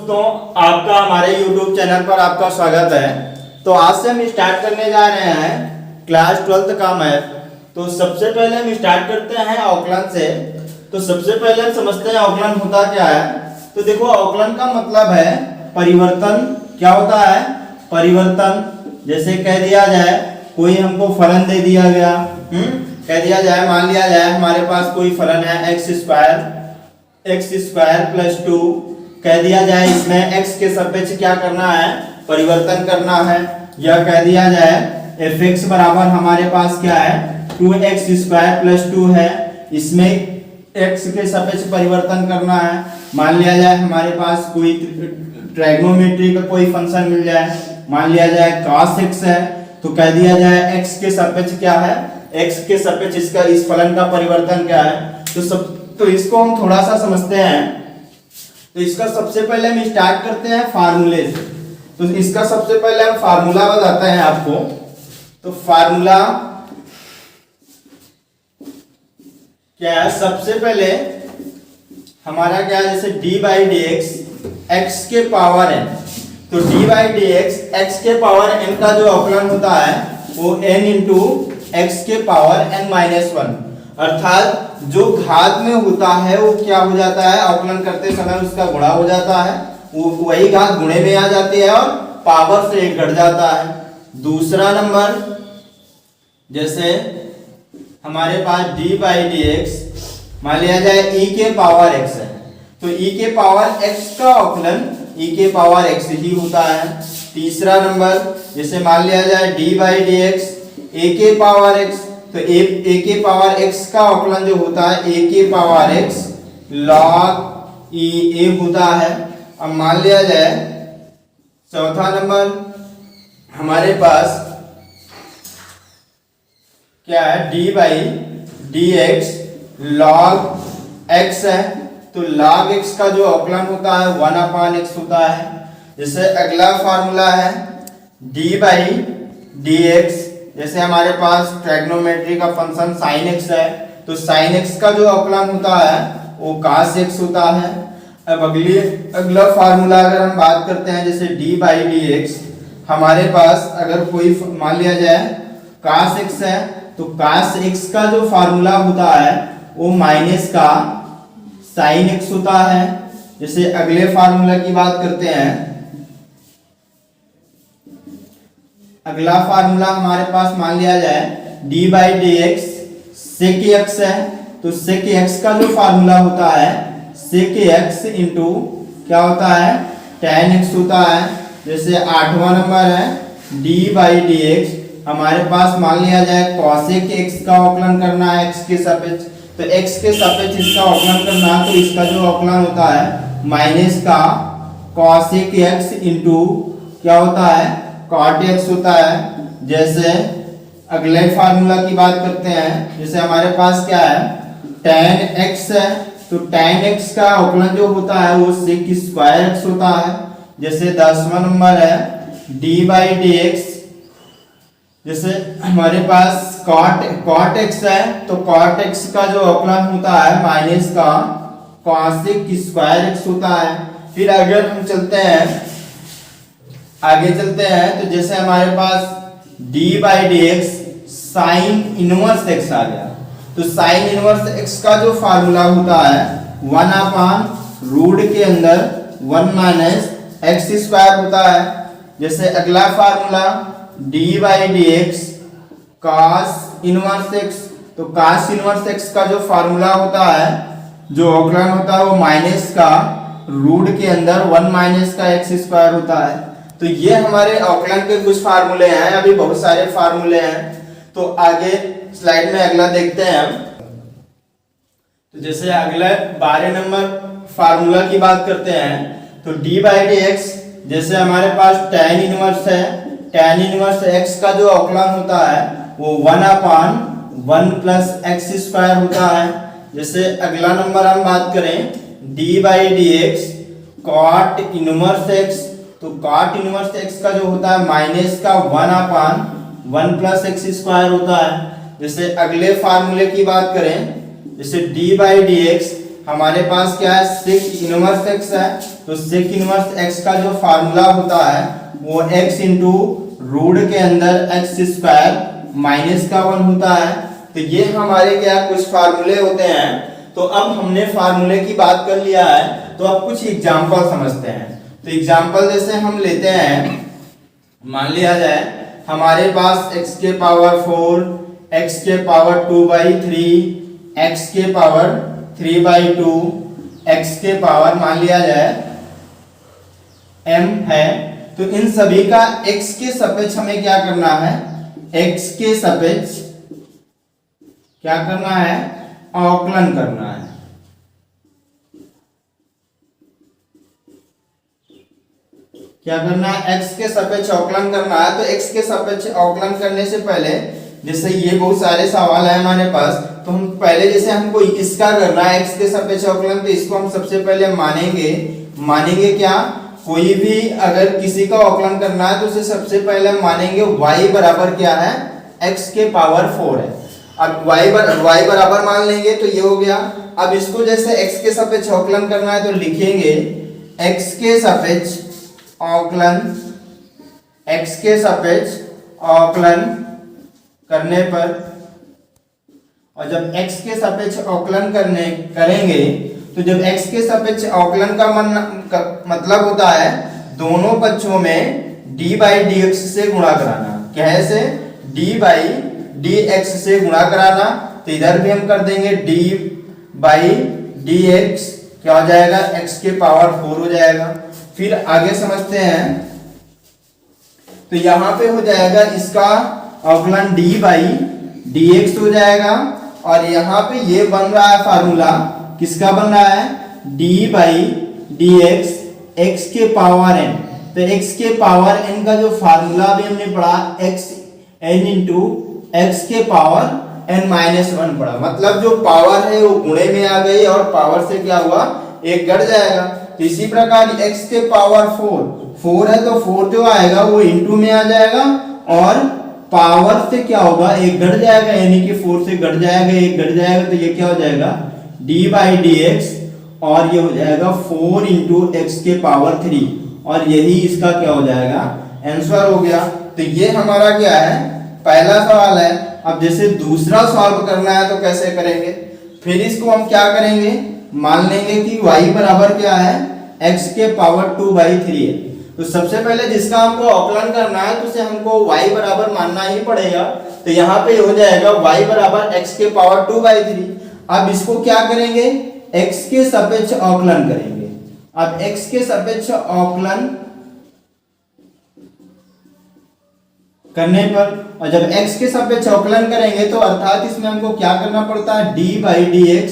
दोस्तों, आपका हमारे YouTube चैनल पर आपका स्वागत है। तो आज से हम स्टार्ट करने जा रहे हैं क्लास 12th का मैथ। तो सबसे पहले हम स्टार्ट करते हैं अवकलन से। तो सबसे पहले हम समझते हैं अवकलन होता क्या है। तो देखो, अवकलन का मतलब है परिवर्तन। क्या होता है? परिवर्तन। जैसे कह दिया जाए कोई हमको फलन दे दिया गया, कह दिया जाए, मान लिया जाए हमारे पास कोई फलन है एक्स स्क्वायर प्लस 2, कह दिया जाए इसमें x के सापेक्ष क्या करना है? परिवर्तन करना है। या कह दिया जाए fx बराबर हमारे पास क्या है? 2x स्क्वायर प्लस 2 है, इसमें x के सापेक्ष परिवर्तन करना है। मान लिया जाए हमारे पास कोई ट्राइगोनोमेट्री का कोई फंक्शन मिल जाए, मान लिया जाए cos x है, तो कह दिया जाए x के सापेक्ष क्या है? x के सापेक्ष इसका इस फलन का परिवर्तन क्या है? तो इसको हम थोड़ा सा समझते हैं। तो इसका सबसे पहले हम स्टार्ट करते हैं फार्मूले से। तो इसका सबसे पहले हम फार्मूला बताते हैं आपको। तो फार्मूला क्या है? सबसे पहले हमारा क्या है, जैसे D by D x x के पावर n। तो D by D x x के पावर n का जो अवकलन होता है वो n इंटू एक्स के पावर n माइनस 1, अर्थात जो घात में होता है वो क्या हो जाता है? अवकलन करते समय उसका गुणा हो जाता है, वो वही घात गुणे में आ जाती है और पावर से एक घट जाता है। दूसरा नंबर, जैसे हमारे पास d बाई डी एक्स मान लिया जाए e के पावर x है, तो e के पावर x का अवकलन e के पावर x ही होता है। तीसरा नंबर, जैसे मान लिया जाए d by D x a के पावर x, तो a के पावर x का अवकलन जो होता है a के power x log e a होता है। अब मान लिया जाए चौथा नंबर, हमारे पास क्या है? d by D x log x है, तो log x का जो अवकलन होता है 1/x होता है। जैसे अगला फार्मूला है d बाई डी एक्स, जैसे हमारे पास ट्राइगोनोमेट्री का फंक्शन sin x है, तो sin x का जो अवकलन होता है वो cos x होता है। अब अगला फार्मूला अगर हम बात करते हैं, जैसे d बाई डी एक्स, हमारे पास अगर कोई मान लिया जाए cos x है, तो cos x का जो फार्मूला होता है वो माइनस का sin x होता है। जैसे अगले फार्मूला की बात करते हैं, अगला फार्मूला हमारे पास मान लिया जाए d by D X sec x है, तो सेक x का जो फार्मूला होता है सेक x इंटू क्या होता है? tan x होता है। जैसे आठवां नंबर है d बाई डी एक्स, हमारे पास मान लिया जाए cosec x का अवकलन करना है x के सापेक्ष, तो x के सापेक्ष इसका अवकलन करना है, तो इसका जो अवकलन होता है माइनस का cosec x इंटू क्या होता है? cot x होता है। जैसे अगले फार्मूला की बात करते हैं, जैसे हमारे पास क्या है? tan x है, तो tan x का अवकलन जो होता है वो sec स्क्वायर x होता है। जैसे 10वां नंबर है d बाई डी एक्स, जैसे हमारे पास cot x है, तो cot x का जो अवकलन होता है माइनस का cosec स्क्वायर x होता है। फिर अगर हम आगे चलते हैं, तो जैसे हमारे पास d by D x sine inverse x आ गया, तो साइन इनवर्स x का जो फार्मूला होता है 1/रूट के अंदर 1 माइनस एक्स स्क्वायर होता है। जैसे अगला formula d by D x cos inverse x, तो cos इनवर्स x का जो फार्मूला होता है, जो अवकलन होता है वो माइनस का रूट के अंदर 1 माइनस का एक्स स्क्वायर होता है। तो ये हमारे अवकलन के कुछ फार्मूले हैं, अभी बहुत सारे फार्मूले हैं। तो आगे स्लाइड में अगला देखते हैं हम। तो जैसे अगला 12 नंबर फार्मूला की बात करते हैं, तो d बाई डी एक्स, जैसे हमारे पास tan इनवर्स है, tan इनवर्स x का जो अवकलन होता है वो 1/1 प्लस एक्स स्क्वायर होता है। जैसे अगला नंबर हम बात करें d by D x cot inverse x, तो cot इनवर्स x का जो होता है माइनस का 1/1 प्लस एक्स स्क्वायर होता है। जैसे अगले फार्मूले की बात करें, जैसे d बाई डी एक्स, हमारे पास क्या है, सेक इनवर्स एक्स है। तो सेक इनवर्स एक्स का जो फार्मूला होता है वो एक्स इंटू रूट के अंदर एक्स स्क्वायर माइनस का 1 होता है। तो ये हमारे क्या कुछ फार्मूले होते हैं। तो अब हमने फार्मूले की बात कर लिया है, तो अब कुछ एग्जांपल समझते हैं। तो एग्जांपल जैसे हम लेते हैं, मान लिया जाए हमारे पास x के पावर 4, x के पावर 2/3, x के पावर 3/2, x के पावर मान लिया जाए m है। तो इन सभी का x के सापेक्ष हमें क्या करना है, x के सापेक्ष क्या करना है, अवकलन करना है। क्या करना है, x के सापेक्ष अवकलन करना है। तो x के सापेक्ष अवकलन करने से पहले जैसे ये बहुत सारे सवाल है हमारे पास, तो हम पहले जैसे हमको इसका करना है x के सापेक्ष अवकलन, तो इसको हम सबसे पहले मानेंगे क्या, कोई भी अगर किसी का अवकलन करना है तो उसे सबसे पहले मानेंगे y बराबर क्या है, x के पावर 4 है। अब y बराबर मान लेंगे तो ये हो गया। अब इसको जैसे x के सापेक्ष अवकलन करना है तो लिखेंगे x के सापेक्ष अवकलन, x के सापेक्ष अवकलन करने पर, और जब x के सापेक्ष अवकलन करेंगे तो जब x के सापेक्ष अवकलन का मतलब होता है दोनों पक्षों में d/dx से गुणा कराना। कैसे, d/dx से गुणा कराना। तो इधर भी हम कर देंगे d/dx क्या हो जाएगा, x के पावर 4 हो जाएगा। फिर आगे समझते हैं, तो यहां पे हो जाएगा इसका अवकलन d/dx हो जाएगा, और यहां पे ये बन रहा है फार्मूला, किसका बन रहा है, d/dx x के पावर n। तो x के पावर n का जो फार्मूला भी हमने पढ़ा n इंटू x के पावर n-1 पढ़ा। मतलब जो पावर है वो गुणे में आ गई और पावर से क्या हुआ, एक घट जाएगा। तो इसी प्रकार x के पावर 4 है, तो 4 जो आएगा वो इंटू में आ जाएगा और पावर से क्या होगा, एक घट जाएगा, यानी कि 4 से घट जाएगा, एक घट जाएगा। तो ये क्या हो जाएगा, d/dx, और ये हो जाएगा 4 इंटू एक्स के पावर 3, और यही इसका क्या हो जाएगा, आंसर हो गया। तो ये हमारा क्या है, पहला सवाल है। अब जैसे दूसरा सॉल्व करना है तो कैसे करेंगे, फिर इसको हम क्या करेंगे, मान लेंगे कि y बराबर क्या है, x के पावर 2/3 है। तो सबसे पहले जिसका हमको अवकलन करना है तो उसे हमको y बराबर मानना ही पड़ेगा। तो यहाँ पे हो जाएगा y बराबर x के पावर 2/3। अब इसको क्या करेंगे, x के सापेक्ष अवकलन करेंगे। अब x के सापेक्ष अवकलन करने पर, और जब x के सापेक्ष अवकलन करेंगे तो अर्थात इसमें हमको क्या करना पड़ता है, d/dx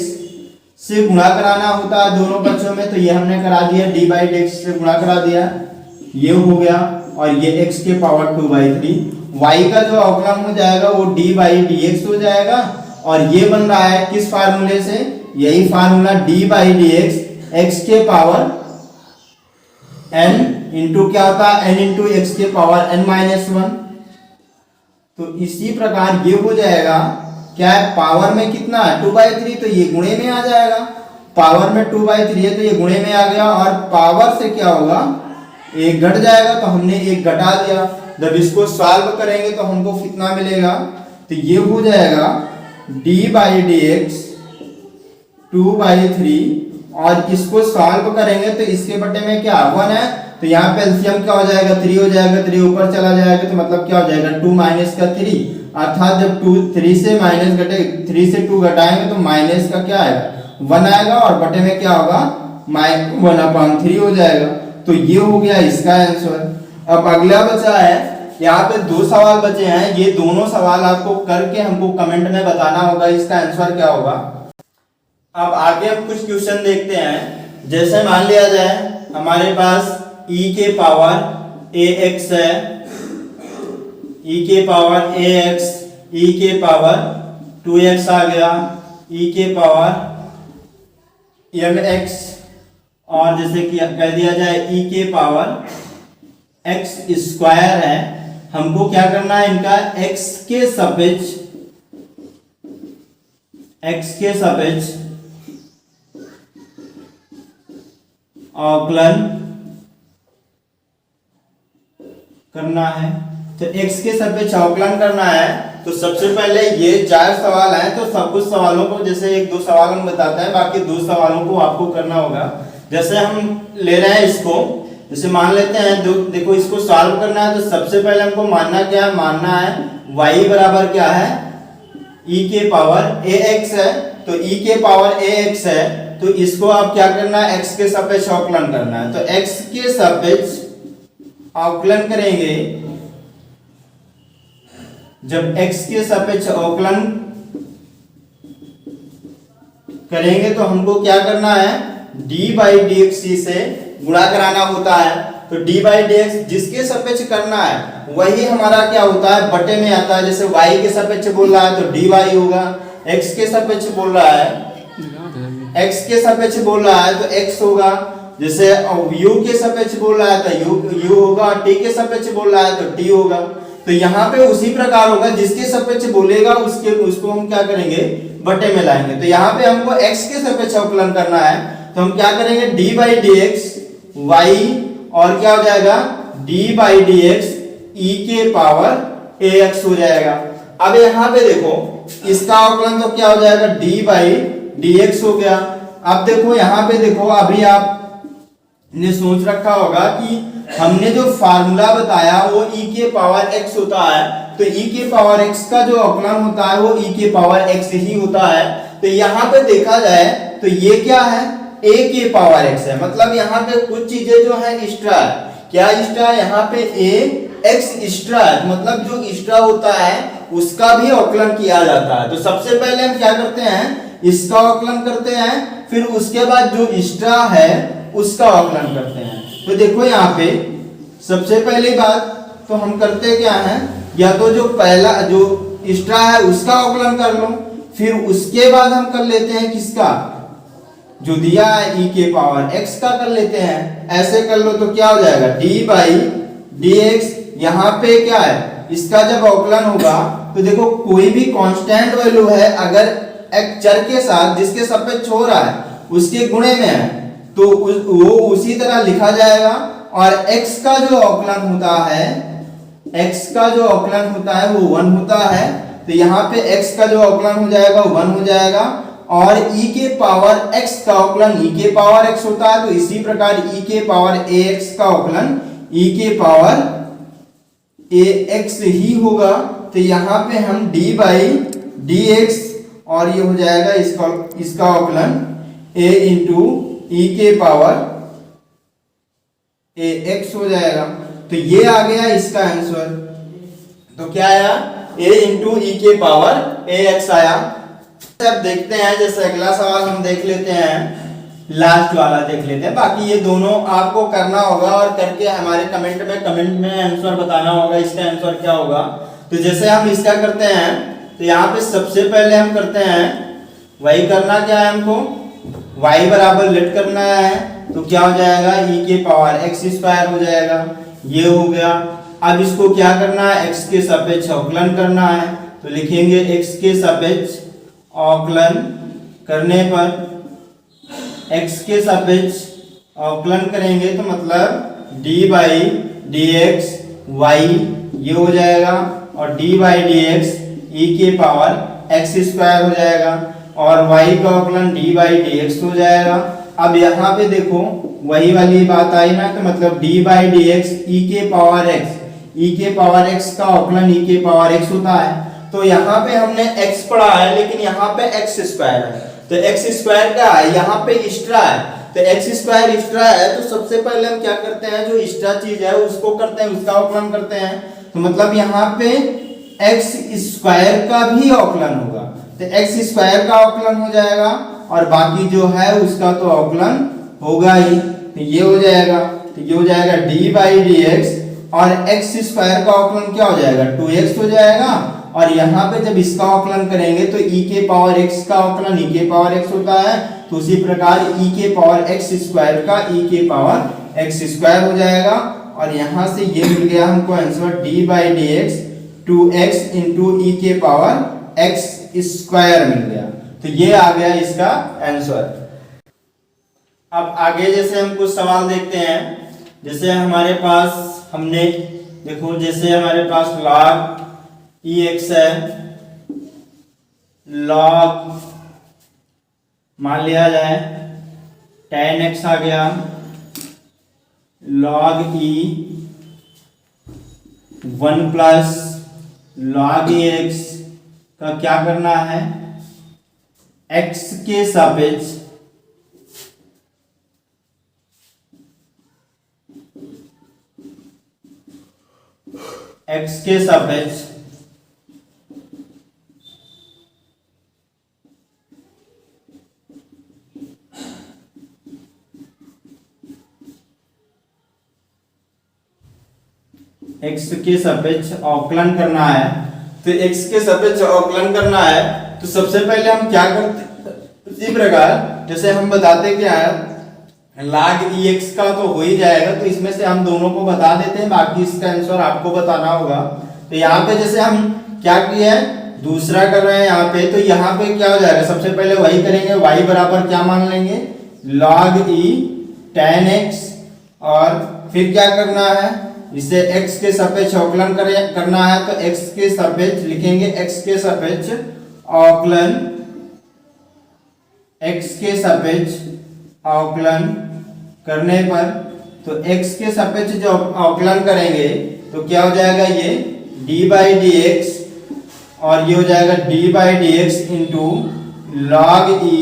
से गुणा कराना होता है दोनों पक्षों में। तो ये हमने करा दिया, d/dx से गुणा करा दिया, ये हो गया, और ये x के पावर 2/3। y का जो अवकलन हो जाएगा वो d/dx हो जाएगा, और ये बन रहा है किस फार्मूले से, यही फार्मूला d/dx x के पावर n इंटू क्या होता है, n इंटू x के पावर n-1। तो इसी प्रकार ये हो जाएगा, क्या है, पावर में कितना है 2/3, तो ये गुणे में आ जाएगा। पावर में 2/3 है तो ये गुणे में आ गया, और पावर से क्या होगा, एक घट जाएगा, तो हमने एक घटा दिया। जब इसको सॉल्व करेंगे तो हमको कितना मिलेगा, तो ये हो जाएगा d/dx 2/3, और इसको सॉल्व करेंगे तो इसके बटे में क्या 1 है, तो यहाँ पे एलसीएम क्या हो जाएगा, 3 हो जाएगा, 3 ऊपर चला जाएगा, तो मतलब क्या हो जाएगा 2 माइनस का 3, अर्थात जब 3 से माइनस घटे, 3 से 2 घटाएंगे तो माइनस का क्या आएगा, 1 आएगा, और बटे में क्या होगा, -1/3 हो जाएगा। तो ये हो गया इसका आंसर। अब अगला बचा है, यहाँ पे 2 सवाल बचे हैं, ये दोनों सवाल आपको करके हमको कमेंट में बताना होगा इसका आंसर क्या होगा। अब आगे हम कुछ क्वेश्चन देखते हैं। जैसे मान लिया जाए हमारे पास e के पावर ax है, e के पावर ax, e के पावर 2x आ गया, e के पावर mx, और जैसे कि कह दिया जाए e के पावर x स्क्वायर है। हमको क्या करना है, इनका x के सापेक्ष अवकलन करना है। तो x के सापेक्ष अवकलन करना है तो सबसे पहले ये 4 सवाल हैं, तो सब कुछ सवालों को जैसे 1-2 सवाल हम बताते हैं, बाकी 2 सवालों को आपको करना होगा। जैसे हम ले रहे हैं इसको, जैसे मान लेते हैं देखो इसको सॉल्व करना है तो सबसे पहले हमको मानना क्या है, मानना है y बराबर क्या है, e के पावर ax है। तो e के पावर ax है तो इसको आप क्या करना है, x के सापेक्ष अवकलन करना है। तो x के सापेक्ष अवकलन करेंगे, जब x के सापेक्ष अवकलन करेंगे तो हमको क्या करना है, d बाई डी एक्स से गुणा कराना होता है। तो d बाई डी एक्स जिसके सापेक्ष करना है वही हमारा क्या होता है, बटे में आता है। जैसे y के सापेक्ष बोल रहा है तो dy होगा, x के सापेक्ष बोल रहा है, x के सापेक्ष बोल रहा है तो x होगा। जैसे u के सापेक्ष बोल रहा है तो u होगा, t के सापेक्ष बोल रहा है तो t होगा। तो यहाँ पे उसी प्रकार होगा, जिसके सापेक्ष बोलेगा उसको हम क्या करेंगे, बटे में लाएंगे। तो यहाँ पे हमको x के सापेक्ष अवकलन करना है तो हम क्या करेंगे, d by D x y और क्या हो जाएगा, d by D x e के पावर ax हो जाएगा। अब यहाँ पे देखो इसका अवकलन तो क्या हो जाएगा, d बाई डी एक्स हो गया। अब देखो यहाँ पे देखो, अभी आपने सोच रखा होगा कि हमने जो फार्मूला बताया वो e के पावर x होता है, तो e के पावर x का जो अवकलन होता है वो e के पावर x ही होता है। तो यहाँ पे देखा जाए तो ये क्या है, a के पावर x है, मतलब यहाँ पे कुछ चीजें जो है एक्स्ट्रा है। क्या एक्स्ट्रा है, यहाँ पे a x एक्स्ट्रा है, मतलब जो एक्स्ट्रा होता है उसका भी अवकलन किया जाता है। तो सबसे पहले हम क्या करते हैं, इसका अवकलन करते हैं, फिर उसके बाद जो एक्स्ट्रा है उसका अवकलन करते हैं। तो देखो यहाँ पे सबसे पहली बात तो हम करते क्या है, या तो जो पहला जो एक्स्ट्रा है उसका अवकलन कर लो, फिर उसके बाद हम कर लेते हैं किसका, जो दिया है e के पावर x का कर लेते हैं। ऐसे कर लो तो क्या हो जाएगा, d बाई डी एक्स। यहाँ पे क्या है, इसका जब अवकलन होगा तो देखो कोई भी कांस्टेंट वैल्यू है, अगर एक चर के साथ जिसके सापेक्ष हो रहा है उसके गुणे में है तो वो उसी तरह लिखा जाएगा। और x का जो अवकलन होता है, x का जो अवकलन होता है वो 1 होता है। तो यहाँ पे x का जो अवकलन हो जाएगा 1 हो जाएगा। और e के पावर x का अवकलन e के पावर x होता है, तो इसी प्रकार e के पावर ax का अवकलन e के पावर ax ही होगा। तो यहाँ पे हम d बाई डी एक्स और ये हो जाएगा इसका अवकलन a इंटू e के पावर ax हो जाएगा। तो ये आ गया इसका आंसर। तो क्या आया, a इंटू ई के पावर ax आया। अब देखते हैं, जैसे अगला सवाल हम देख लेते हैं, लास्ट वाला देख लेते हैं। बाकी ये दोनों आपको करना होगा और करके हमारे कमेंट में आंसर बताना होगा, इसका आंसर क्या होगा। तो जैसे हम इसका करते हैं तो यहाँ पे सबसे पहले हम करते हैं, वही करना क्या है हमको, y बराबर लेट करना है। तो क्या हो जाएगा, e के पावर x स्क्वायर हो जाएगा, ये हो गया। अब इसको क्या करना है, x के सापेक्ष अवकलन करना है। तो लिखेंगे x के सापेक्ष अवकलन करने पर, x के सापेक्ष अवकलन करेंगे तो मतलब d by D X Y ये हो जाएगा, और d by D X e के पावर x स्क्वायर हो जाएगा, और y का अवकलन d बाई डी एक्स हो जाएगा। अब यहाँ पे देखो वही वाली बात आई ना, तो मतलब d by D X e के पावर x, e के पावर x का अवकलन e के पावर x होता है। तो यहाँ पे हमने x पढ़ा है, लेकिन यहाँ पे x स्क्वायर है। तो x स्क्वायर क्या है, यहाँ पे एक्स्ट्रा है। तो x स्क्वायर एक्स्ट्रा है, तो सबसे पहले हम क्या करते हैं, जो एक्स्ट्रा चीज है उसको करते हैं, उसका अवकलन करते हैं। तो मतलब यहाँ पे x स्क्वायर का भी अवकलन होगा, तो x स्क्वायर का अवकलन हो जाएगा, और बाकी जो है उसका तो अवकलन होगा ही। तो ये हो जाएगा, तो ये हो जाएगा d बाई डी एक्स, और x स्क्वायर का अवकलन क्या हो जाएगा, 2x हो जाएगा। और यहाँ पे जब इसका अवकलन करेंगे तो e के पावर x का अवकलन e के पावर x होता है, तो उसी प्रकार e के पावर x स्क्वायर का e के पावर x स्क्वायर हो जाएगा। और यहाँ से ये मिल गया हमको answer d by D X 2x into E के पावर x स्क्वायर मिल गया। तो ये आ गया इसका आंसर। अब आगे जैसे हम कुछ सवाल देखते हैं, जैसे हमारे पास हमने देखो, जैसे हमारे पास log ex है, log मान लिया जाए tan x आ गया, log e 1 plus log ex का क्या करना है, x के सापेक्ष x के सापेक्ष x के सापेक्ष अवकलन करना है। तो x के सापेक्ष अवकलन करना है तो सबसे पहले हम क्या करते, इसी प्रकार जैसे हम बताते क्या है, log ex का तो हो ही जाएगा, तो इसमें से हम दोनों को बता देते हैं, बाकी इसका आंसर आपको बताना होगा। तो यहाँ पे जैसे हम क्या किया है, दूसरा कर रहे हैं यहाँ पे, तो यहाँ पे क्या हो जाएगा, सबसे पहले वही करेंगे, y बराबर क्या मान लेंगे, log e tan x, और फिर क्या करना है, इसे x के सापेक्ष अवकलन करना है, तो x के सापेक्ष लिखेंगे, x के सापेक्ष अवकलन, x के सापेक्ष अवकलन करने पर, तो x के सापेक्ष जो अवकलन करेंगे तो क्या हो जाएगा, ये d बाई डी एक्स, और ये हो जाएगा d by D x into log e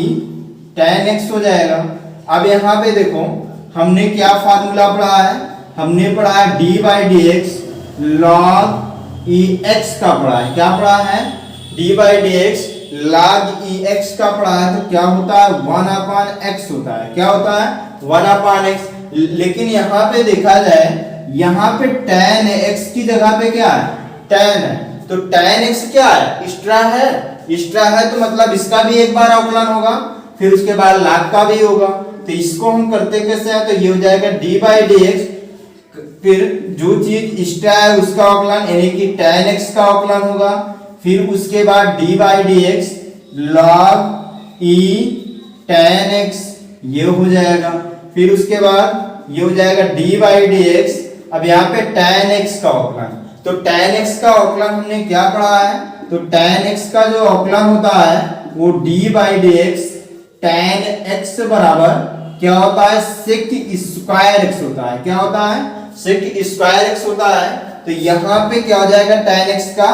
tan x हो जाएगा। अब यहाँ पे देखो हमने क्या फार्मूला पढ़ा है, हमने पढ़ा है d by D x log e x का पढ़ा है, क्या पढ़ा है, d by D x log e x का पढ़ा है, तो क्या होता है 1/x होता है, क्या होता है 1/x। लेकिन यहाँ पे देखा जाए, यहाँ पे tan x की जगह पे क्या है, tan है, तो tan x क्या है, एक्स्ट्रा है, एक्स्ट्रा है, तो मतलब इसका भी एक बार अवकलन होगा, फिर उसके बाद log का भी होगा। तो इसको हम करते कैसे हैं, तो ये हो जाएगा d बाई डी एक्स, फिर जो चीज एक्स्ट्रा है उसका अवकलन यानी कि tan x का अवकलन होगा, फिर उसके बाद d by D x log e tan x ये हो जाएगा, फिर उसके बाद ये हो जाएगा d बाई डी एक्स। अब यहाँ पे tan x का अवकलन, तो tan x का अवकलन हमने क्या पढ़ा है, तो tan x का जो अवकलन होता है वो d by D x tan x बराबर क्या होता है, sec स्क्वायर x होता है, क्या होता है, sec स्क्वायर x होता है। तो यहाँ पे क्या हो जाएगा, tan x का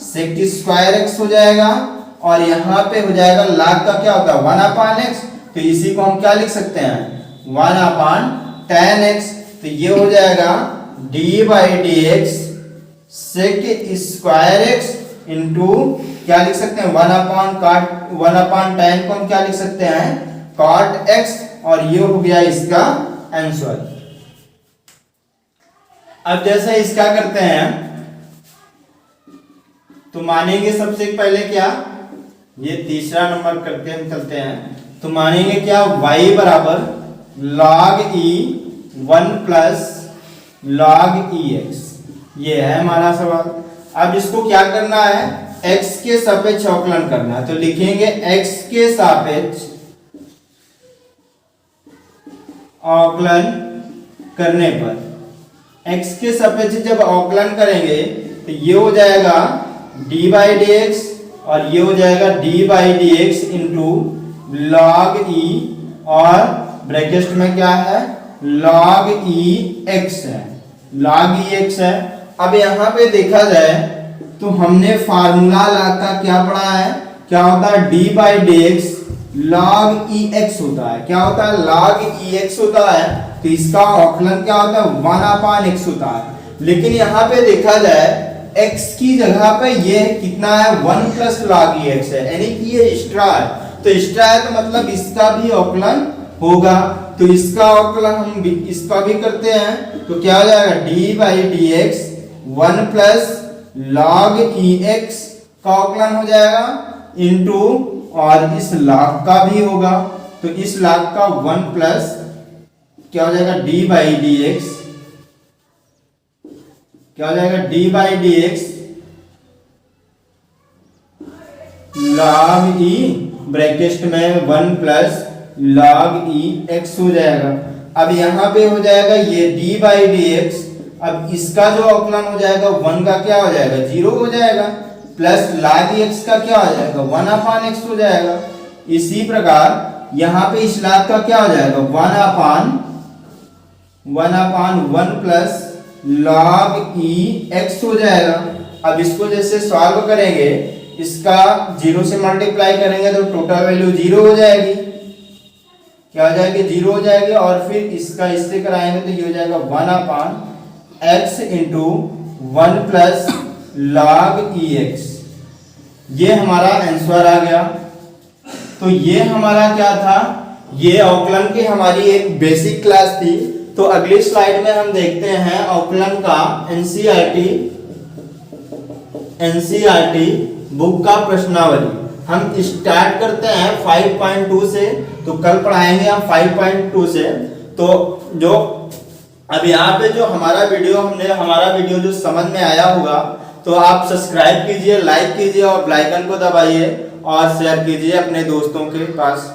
sec स्क्वायर x हो जाएगा, और यहाँ पे हो जाएगा log का क्या होता है 1/x, तो इसी को हम क्या लिख सकते हैं 1/tan x। तो ये हो जाएगा d by D x sec square x into क्या लिख सकते हैं 1/tan को हम क्या लिख सकते हैं cot x, और ये हो गया इसका आंसर। अब जैसे इसका करते हैं तो मानेंगे सबसे पहले क्या, ये तीसरा नंबर करके हम चलते हैं, तो मानेंगे क्या y बराबर log e 1 plus log ex, ये है हमारा सवाल। अब इसको क्या करना है, x के सापेक्ष अवकलन करना है, तो लिखेंगे x के सापेक्ष अवकलन करने पर, x के सापेक्ष जब अवकलन करेंगे तो ये हो जाएगा d बाई डी एक्स, और ये हो जाएगा d by D x into log e, और ब्रैकेट में क्या है log e x है, log e x है। अब यहाँ पे देखा जाए तो हमने फार्मूला लॉग का क्या पढ़ा है, क्या होता है d by D x log e x होता है, क्या होता है log e x होता है, तो इसका अवकलन क्या होता है 1/x होता है। लेकिन यहाँ पे देखा जाए x की जगह पे ये कितना है 1 प्लस log e x है, यानी कि ये एक्स्ट्रा है, तो एक्स्ट्रा है तो मतलब इसका भी अवकलन होगा, तो इसका अवकलन हम इसका भी करते हैं, तो क्या हो जाएगा d by D x 1 plus log e x का अवकलन हो जाएगा इंटू, और इस log का भी होगा, तो इस log का 1 प्लस क्या हो जाएगा d बाई डी एक्स, क्या हो जाएगा d by D x log e bracket में 1 प्लस log e x हो जाएगा। अब यहाँ पे हो जाएगा ये d बाई डी एक्स, अब इसका जो अवकलन हो जाएगा 1 का क्या हो जाएगा 0 हो जाएगा, प्लस log x का क्या हो जाएगा 1 अपान x हो जाएगा। इसी प्रकार यहाँ पे इस log का क्या हो जाएगा 1 अपान 1 प्लस log e x हो जाएगा। अब इसको जैसे सॉल्व करेंगे, इसका 0 से मल्टीप्लाई करेंगे तो टोटल वैल्यू 0 हो जाएगी, क्या हो जाएगी 0 हो जाएगी। और फिर इसका इससे कराएंगे तो ये हो जाएगा 1 अपान x into 1 plus log e x। ये हमारा आंसर आ गया। तो ये हमारा क्या था, ये अवकलन की हमारी एक बेसिक क्लास थी। तो अगली स्लाइड में हम देखते हैं अवकलन का एनसीईआरटी बुक का प्रश्नावली। हम स्टार्ट करते हैं 5.2 से, तो कल पढ़ाएंगे हम 5.2 से। तो जो अब यहाँ पे जो हमारा वीडियो जो समझ में आया होगा तो आप सब्सक्राइब कीजिए, लाइक कीजिए और बेल आइकन को दबाइए और शेयर कीजिए अपने दोस्तों के पास।